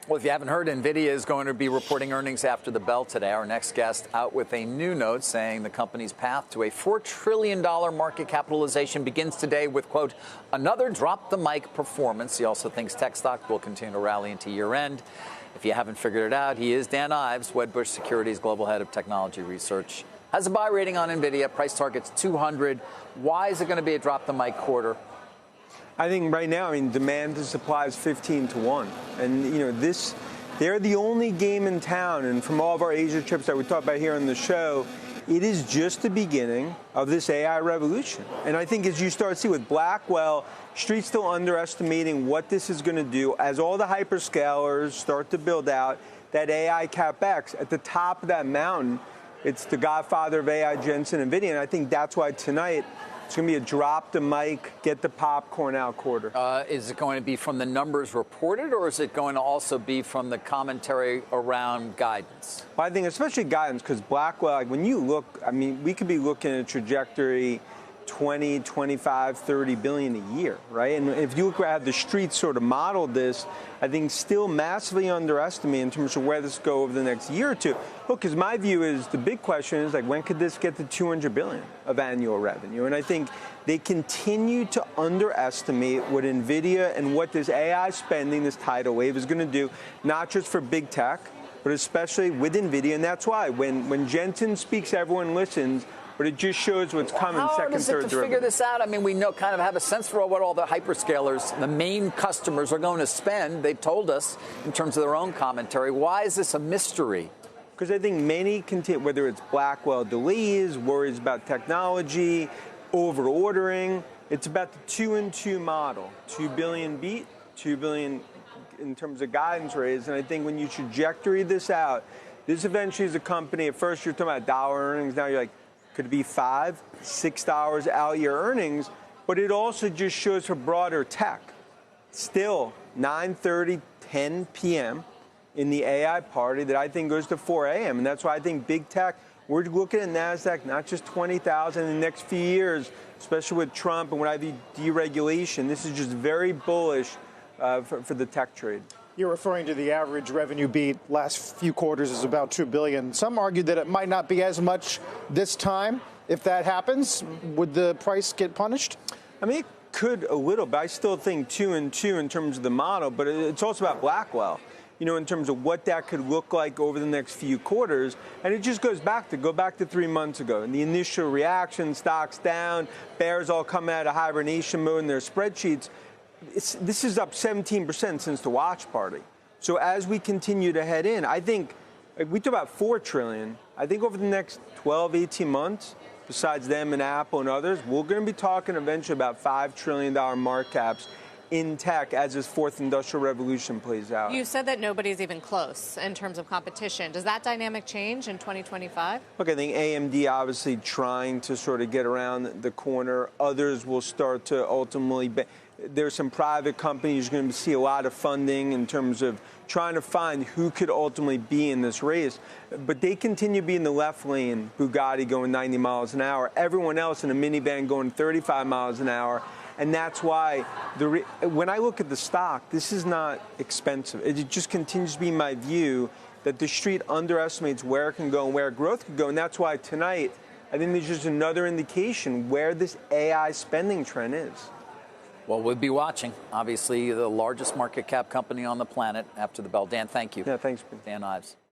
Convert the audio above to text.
Well, if you haven't heard, Nvidia is going to be reporting earnings after the bell today. Our next guest out with a new note saying the company's path to a $4 trillion market capitalization begins today with, quote, another drop-the-mic performance. He also thinks tech stock will continue to rally into year-end. If you haven't figured it out, he is Dan Ives, Wedbush Securities Global Head of Technology Research. Has a buy rating on Nvidia. Price target's 200. Why is it going to be a drop-the-mic quarter? I think right now, demand to supply is 15 to 1. And, they're the only game in town. And from all of our Asia trips that we talked about here on the show, it is just the beginning of this AI revolution. And I think as you start to see with Blackwell, Street's still underestimating what this is going to do as all the hyperscalers start to build out that AI CapEx at the top of that mountain. It's the godfather of AI, Jensen, Nvidia. And I think that's why tonight, it's going to be a drop the mic, get the popcorn out quarter. Is it going to be from the numbers reported, or is it going to also be from the commentary around guidance? Well, I think especially guidance, because Blackwell, when you look, we could be looking at a trajectory 20, 25, 30 billion a year, right? And if you look at how the street sort of modeled this, I think still massively underestimated in terms of where this go over the next year or two. Look, because my view is the big question is when could this get to 200 billion of annual revenue? And I think they continue to underestimate what Nvidia and what this AI spending, this tidal wave is going to do, not just for big tech, but especially with Nvidia. And that's why when Jensen speaks, everyone listens. But it just shows what's coming second, third, How hard is it to figure this out? We kind of have a sense for what all the hyperscalers, the main customers, are going to spend. They've told us in terms of their own commentary. Why is this a mystery? Because I think many continue, whether it's Blackwell delays, worries about technology, over-ordering, it's about the 2 and 2 model. 2 billion beat, 2 billion in terms of guidance raise. And I think when you trajectory this out, this eventually is a company, at first you're talking about dollar earnings, now you're like, could it be $5, $6 out year earnings? But it also just shows for broader tech. Still, 9:30, 10 p.m. in the AI party that I think goes to 4 a.m. And that's why I think big tech, we're looking at NASDAQ, not just 20,000 in the next few years, especially with Trump and when I do deregulation. This is just very bullish for the tech trade. You're referring to the average revenue beat last few quarters is about $2 billion. Some argue that it might not be as much this time. If that happens, would the price get punished? It could a little, but I still think 2 and 2 in terms of the model. But it's also about Blackwell, in terms of what that could look like over the next few quarters. And it just goes back to 3 months ago. And the initial reaction, stocks down, bears all come out of hibernation mode in their spreadsheets. This is up 17% since the watch party. So as we continue to head in, I think we talk about $4 trillion. I think over the next 12, 18 months, besides them and Apple and others, we're going to be talking eventually about $5 trillion market caps in tech as this fourth industrial revolution plays out. You said that nobody's even close in terms of competition. Does that dynamic change in 2025? Look, I think AMD obviously trying to sort of get around the corner. Others will start to ultimately there's some private companies going to see a lot of funding in terms of trying to find who could ultimately be in this race. But they continue to be in the left lane, Bugatti going 90 miles an hour, everyone else in a minivan going 35 miles an hour. And that's why when I look at the stock, this is not expensive. It just continues to be my view that the street underestimates where it can go and where growth can go. And that's why tonight, I think there's just another indication where this AI spending trend is. Well, we'll be watching. Obviously, the largest market cap company on the planet after the bell. Dan, thank you. Yeah, thanks. Dan Ives.